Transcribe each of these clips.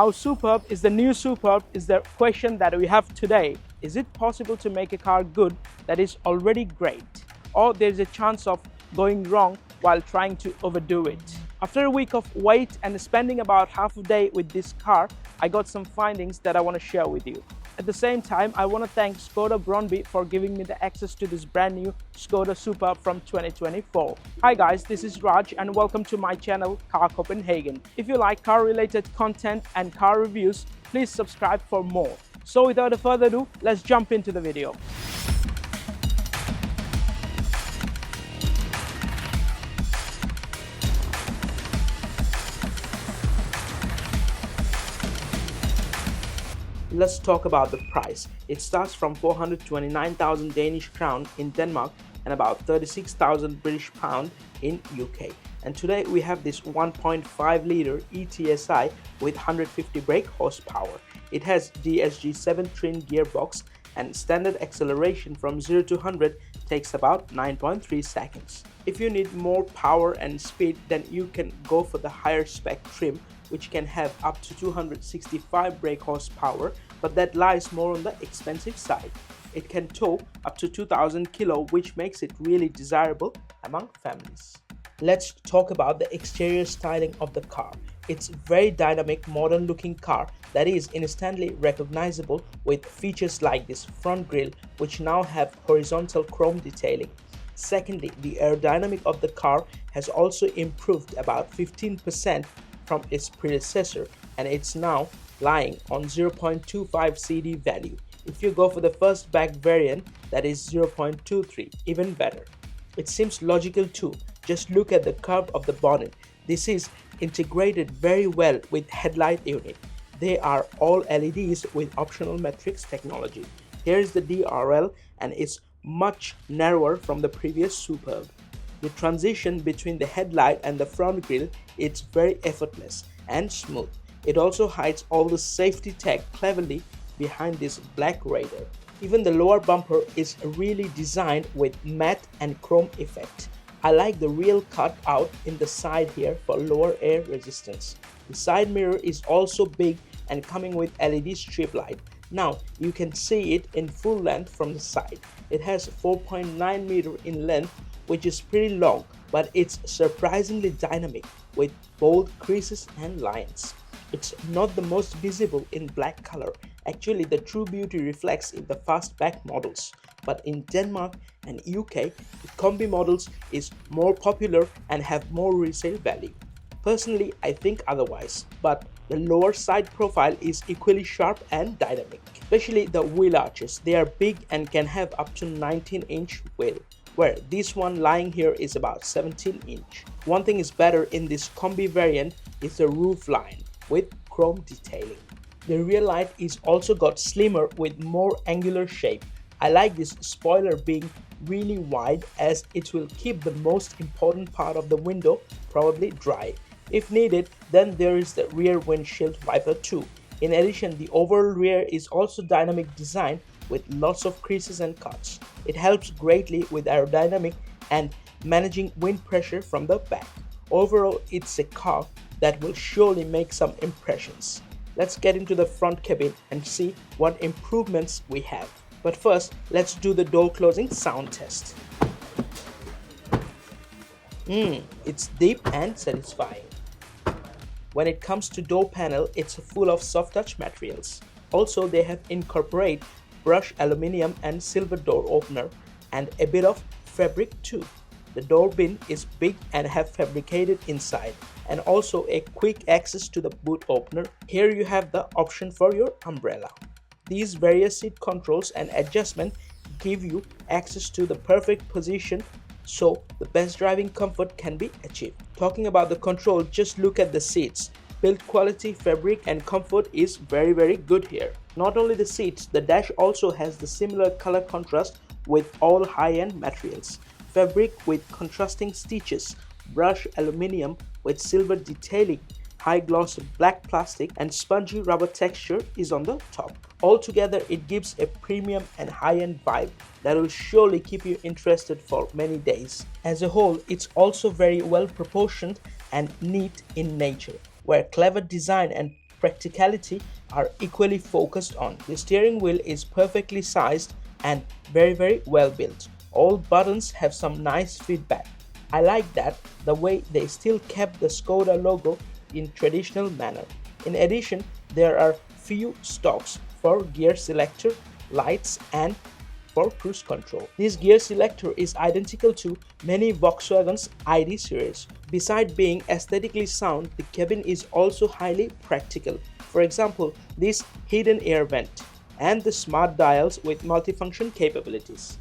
How superb is the new Superb is the question that we have today. Is it possible to make a car good that is already great? Or there's a chance of going wrong while trying to overdo it? After a week of wait and spending about half a day with this car, I got some findings that I want to share with you. At the same time, I want to thank Skoda Brøndby for giving me the access to this brand new Skoda Superb from 2024. Hi guys, this is Raj and welcome to my channel Car Copenhagen. If you like car related content and car reviews, please subscribe for more. So without further ado, let's jump into the video. Let's talk about the price. It starts from 429,000 Danish crown in Denmark and about 36,000 British pound in UK. And today we have this 1.5 liter ETSI with 150 brake horsepower. It has DSG7 trim gearbox and standard acceleration from 0 to 100 takes about 9.3 seconds. If you need more power and speed, then you can go for the higher spec trim, which can have up to 265 brake horsepower, but that lies more on the expensive side. It can tow up to 2000 kilo, which makes it really desirable among families. Let's talk about the exterior styling of the car. It's a very dynamic, modern looking car that is instantly recognizable with features like this front grille, which now have horizontal chrome detailing. Secondly, the aerodynamic of the car has also improved about 15% from its predecessor, and it's now lying on 0.25 CD value. If you go for the first back variant, that is 0.23, even better. It seems logical too. Just look at the curve of the bonnet. This is integrated very well with headlight unit. They are all LEDs with optional matrix technology. Here is the DRL and it's much narrower from the previous Superb. The transition between the headlight and the front grille is very effortless and smooth. It also hides all the safety tech cleverly behind this black radar. Even the lower bumper is really designed with matte and chrome effect. I like the real cut out in the side here for lower air resistance. The side mirror is also big and coming with LED strip light. Now you can see it in full length from the side. It has 4.9 meter in length, which is pretty long, but it's surprisingly dynamic with bold creases and lines. It's not the most visible in black color. Actually, the true beauty reflects in the fastback models. But in Denmark and UK, the Combi models is more popular and have more resale value. Personally, I think otherwise, but the lower side profile is equally sharp and dynamic. Especially the wheel arches, they are big and can have up to 19-inch wheel, where this one lying here is about 17-inch. One thing is better in this Combi variant is the roof line with chrome detailing. The rear light is also got slimmer with more angular shape. I like this spoiler being really wide as it will keep the most important part of the window probably dry. If needed, then there is the rear windshield wiper too. In addition, the overall rear is also dynamic design with lots of creases and cuts. It helps greatly with aerodynamic and managing wind pressure from the back. Overall, it's a car that will surely make some impressions. Let's get into the front cabin and see what improvements we have. But first, let's do the door closing sound test. It's deep and satisfying. When it comes to door panel, it's full of soft touch materials. Also, they have incorporated brushed aluminum and silver door opener and a bit of fabric too. The door bin is big and have fabricated inside, and also a quick access to the boot opener. Here you have the option for your umbrella. These various seat controls and adjustment give you access to the perfect position so the best driving comfort can be achieved. Talking about the control, just look at the seats. Build quality, fabric and comfort is very good here. Not only the seats, the dash also has the similar color contrast with all high-end materials. Fabric with contrasting stitches, brushed aluminum with silver detailing, high gloss black plastic and spongy rubber texture is on the top. Altogether, it gives a premium and high-end vibe that will surely keep you interested for many days. As a whole, it's also very well proportioned and neat in nature, where clever design and practicality are equally focused on. The steering wheel is perfectly sized and very well built. All buttons have some nice feedback. I like that the way they still kept the Skoda logo in traditional manner. In addition, there are few stalks for gear selector, lights and for cruise control. This gear selector is identical to many Volkswagen's ID series. Besides being aesthetically sound, the cabin is also highly practical. For example, this hidden air vent and the smart dials with multifunction capabilities.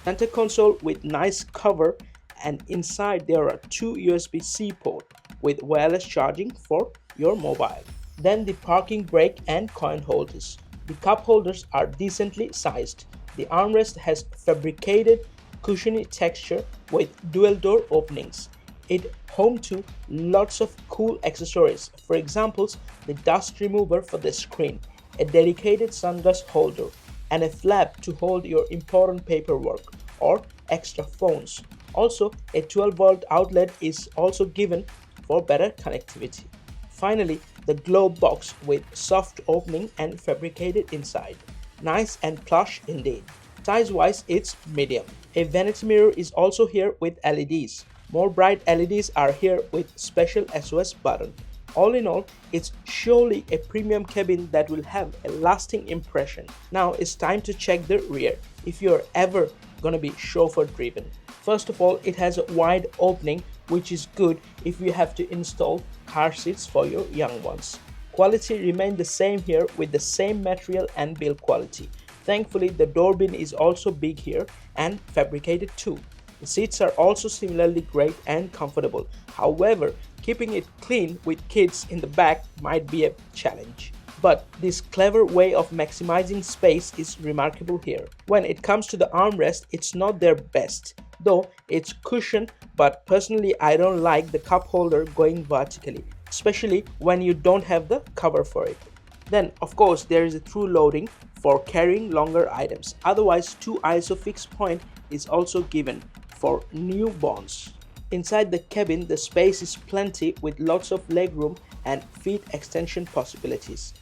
Center console with nice cover, and inside there are two USB-C ports with wireless charging for your mobile. Then the parking brake and coin holders. The cup holders are decently sized. The armrest has fabricated cushiony texture with dual door openings. It home to lots of cool accessories. For example, the dust remover for the screen, a dedicated sunglass holder, and a flap to hold your important paperwork or extra phones. Also, a 12-volt outlet is also given for better connectivity. Finally, the glove box with soft opening and fabricated inside. Nice and plush indeed. Size-wise, it's medium. A vanity mirror is also here with LEDs. More bright LEDs are here with special SOS button. All in all, it's surely a premium cabin that will have a lasting impression. Now it's time to check the rear, if you're ever gonna be chauffeur driven. First of all, it has a wide opening, which is good if you have to install car seats for your young ones. Quality remained the same here with the same material and build quality. Thankfully, the door bin is also big here and fabricated too. The seats are also similarly great and comfortable. However, keeping it clean with kids in the back might be a challenge. But this clever way of maximizing space is remarkable here. When it comes to the armrest, it's not their best, though it's cushioned, but personally I don't like the cup holder going vertically, especially when you don't have the cover for it. Then of course there is a through loading for carrying longer items. Otherwise, 2 ISO fixed point is also given for newborns. Inside the cabin, the space is plenty with lots of legroom and feet extension possibilities.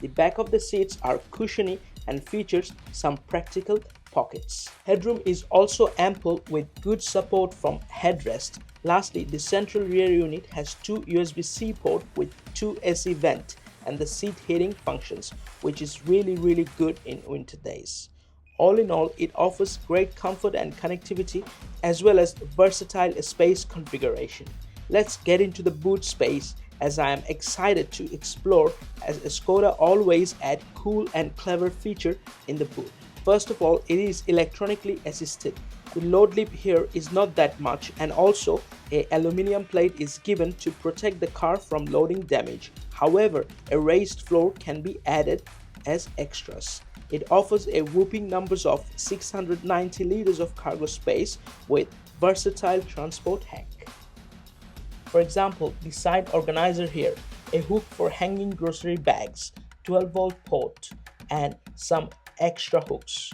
The back of the seats are cushiony and features some practical pockets. Headroom is also ample with good support from headrest. Lastly, the central rear unit has 2 USB-C ports with 2 AC vents and the seat heating functions, which is really good in winter days. All in all, it offers great comfort and connectivity as well as versatile space configuration. Let's get into the boot space, as I am excited to explore, as Skoda always add cool and clever feature in the boot. First of all, it is electronically assisted. The load lip here is not that much, and also a aluminum plate is given to protect the car from loading damage. However, a raised floor can be added as extras. It offers a whopping numbers of 690 liters of cargo space with versatile transport hack. For example, the side organizer here, a hook for hanging grocery bags, 12-volt port, and some extra hooks.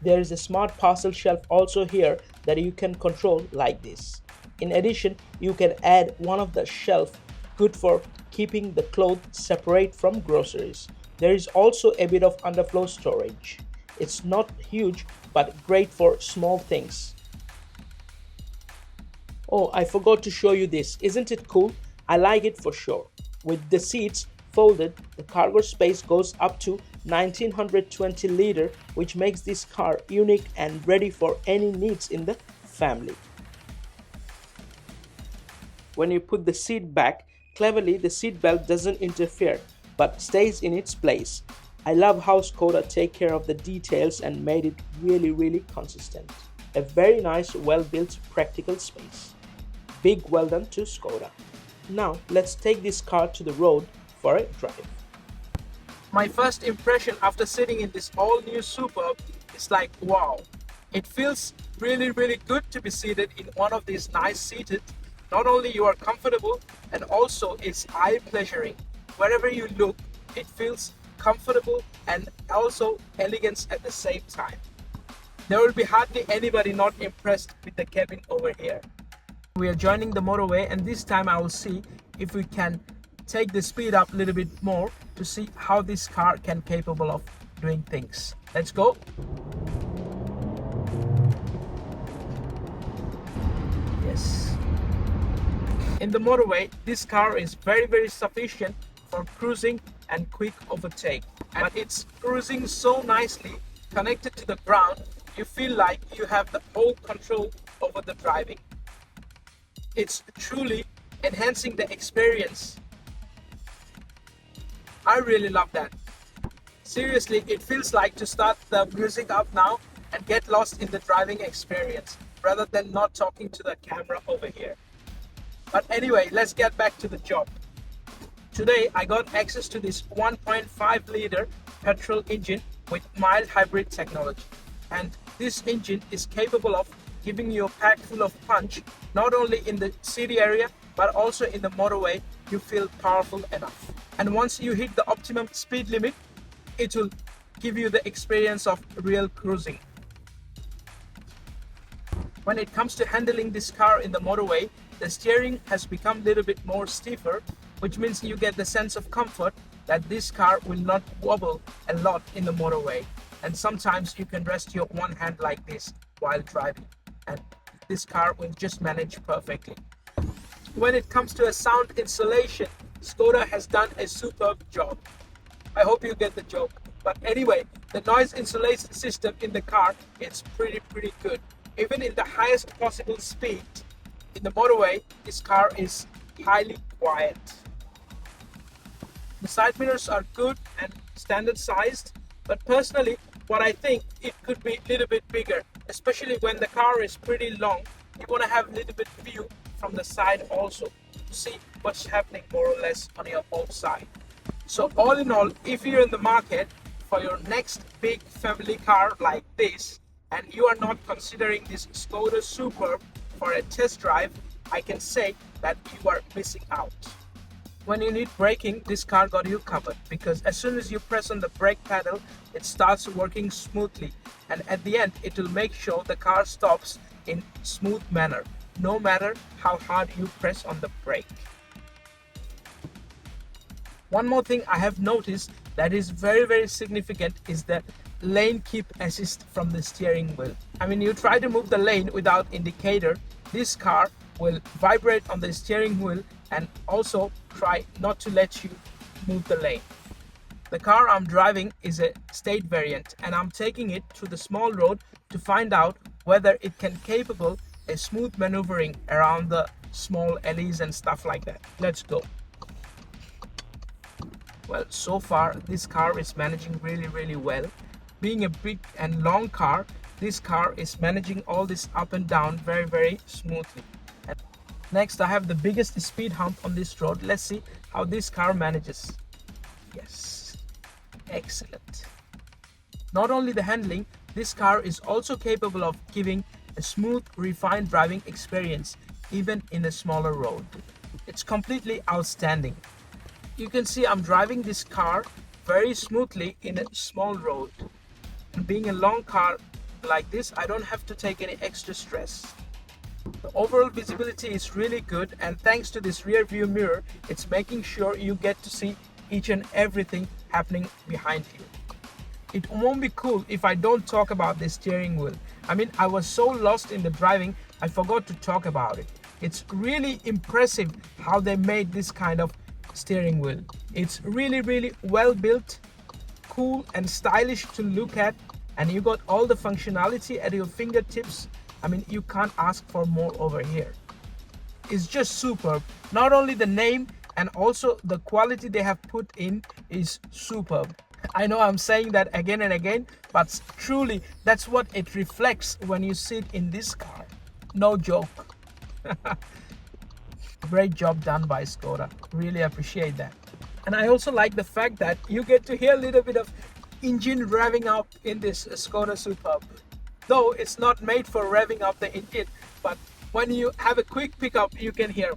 There is a smart parcel shelf also here that you can control like this. In addition, you can add one of the shelf good for keeping the clothes separate from groceries. There is also a bit of underfloor storage. It's not huge, but great for small things. Oh, I forgot to show you this. Isn't it cool? I like it for sure. With the seats folded, the cargo space goes up to 1920 liters, which makes this car unique and ready for any needs in the family. When you put the seat back, cleverly the seat belt doesn't interfere but stays in its place. I love how Skoda take care of the details and made it really consistent. A very nice, well-built, practical space. Big well done to Skoda. Now let's take this car to the road for a drive. My first impression after sitting in this all-new Superb is like wow. It feels really good to be seated in one of these nice seated. Not only you are comfortable, and also it's eye-pleasuring. Wherever you look, it feels comfortable and also elegance at the same time. there will be hardly anybody not impressed with the cabin over here. We are joining the motorway, and this time I will see if we can take the speed up a little bit more to see how this car can capable of doing things. Let's go. Yes. In the motorway, this car is very sufficient for cruising and quick overtake. But it's cruising so nicely, connected to the ground, you feel like you have the whole control over the driving. It's truly enhancing the experience. I really love that. Seriously, it feels like to start the music up now and get lost in the driving experience rather than not talking to the camera over here. But anyway, let's get back to the job. Today I got access to this 1.5 liter petrol engine with mild hybrid technology. And this engine is capable of giving you a pack full of punch, not only in the city area, but also in the motorway. You feel powerful enough. And once you hit the optimum speed limit, it will give you the experience of real cruising. When it comes to handling this car in the motorway, the steering has become a little bit more stiffer, which means you get the sense of comfort that this car will not wobble a lot in the motorway. And sometimes you can rest your one hand like this while driving, and this car will just manage perfectly. When it comes to a sound insulation, Skoda has done a superb job. I hope you get the joke. But anyway, the noise insulation system in the car is pretty good. Even in the highest possible speed in the motorway, this car is highly quiet. The side mirrors are good and standard sized, but personally, what I think it could be a little bit bigger, especially when the car is pretty long. You want to have a little bit view from the side also to see what's happening more or less on your whole side. So all in all, if you're in the market for your next big family car like this, and you are not considering this Skoda Superb for a test drive, I can say that you are missing out. When you need braking, this car got you covered, because as soon as you press on the brake pedal, it starts working smoothly, and at the end it will make sure the car stops in smooth manner, no matter how hard you press on the brake. One more thing I have noticed that is very significant is the lane keep assist from the steering wheel. I mean, you try to move the lane without indicator, this car will vibrate on the steering wheel and also try not to let you move the lane. The car I'm driving is a state variant, and I'm taking it through the small road to find out whether it can capable a smooth maneuvering around the small alleys and stuff like that. Let's go. Well, so far this car is managing really well. Being a big and long car, this car is managing all this up and down very smoothly. And next, I have the biggest speed hump on this road. Let's see how this car manages. Yes, excellent. Not only the handling, this car is also capable of giving a smooth, refined driving experience even in a smaller road. It's completely outstanding. You can see I'm driving this car very smoothly in a small road. And being a long car like this, I don't have to take any extra stress. The overall visibility is really good, and thanks to this rear view mirror, it's making sure you get to see each and everything happening behind you. It won't be cool if I don't talk about the steering wheel. I mean, I was so lost in the driving, I forgot to talk about it. It's really impressive how they made this kind of steering wheel. It's really well built, cool and stylish to look at, and you got all the functionality at your fingertips. I mean, you can't ask for more over here. It's just superb. Not only the name and also the quality they have put in is superb. I know I'm saying that again and again, but truly that's what it reflects when you sit in this car. No joke. Great job done by Skoda. Really appreciate that. And I also like the fact that you get to hear a little bit of engine revving up in this Skoda Superb. Though it's not made for revving up the engine, but when you have a quick pickup, you can hear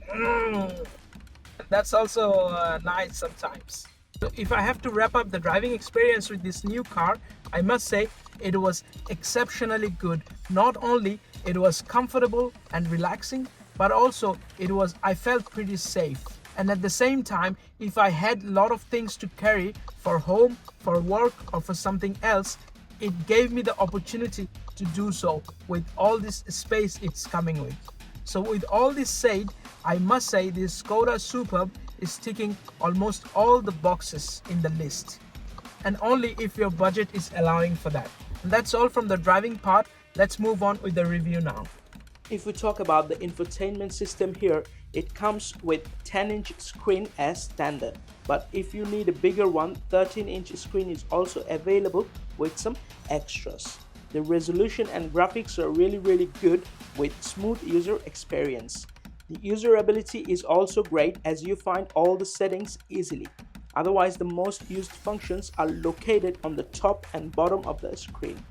that's also nice sometimes. So if I have to wrap up the driving experience with this new car, I must say it was exceptionally good. Not only it was comfortable and relaxing, but also I felt pretty safe. And at the same time, if I had a lot of things to carry for home, for work, or for something else, it gave me the opportunity to do so with all this space it's coming with. So with all this said, I must say this Skoda Superb is ticking almost all the boxes in the list, and only if your budget is allowing for that. And that's all from the driving part. Let's move on with the review now. If we talk about the infotainment system here, it comes with 10-inch screen as standard, but if you need a bigger one, 13-inch screen is also available with some extras. The resolution and graphics are really good with smooth user experience. The usability is also great as you find all the settings easily. Otherwise, the most used functions are located on the top and bottom of the screen.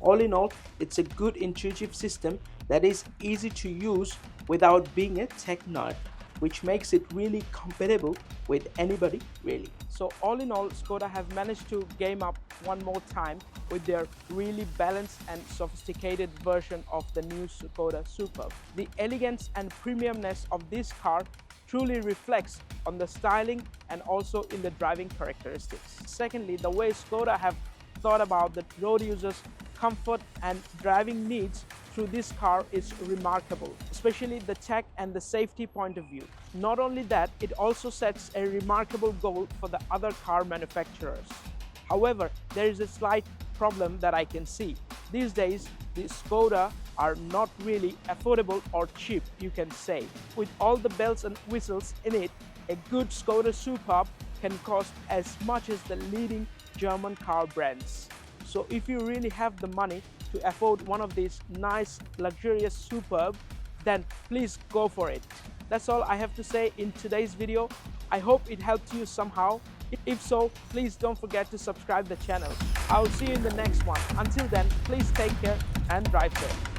All in all, it's a good intuitive system that is easy to use without being a tech nerd, which makes it really compatible with anybody really. So all in all, Skoda have managed to game up one more time with their really balanced and sophisticated version of the new Skoda Superb. The elegance and premiumness of this car truly reflects on the styling and also in the driving characteristics. Secondly, the way Skoda have thought about the road users' comfort and driving needs through this car is remarkable, especially the tech and the safety point of view. Not only that, it also sets a remarkable goal for the other car manufacturers. However, there is a slight problem that I can see. These days, the Skoda are not really affordable or cheap, you can say. With all the bells and whistles in it, a good Skoda Superb can cost as much as the leading German car brands. So if you really have the money to afford one of these nice luxurious Superb, then please go for it. That's all I have to say in today's video. I hope it helped you somehow. If so, please don't forget to subscribe the channel. I'll see you in the next one. Until then, please take care and drive safe.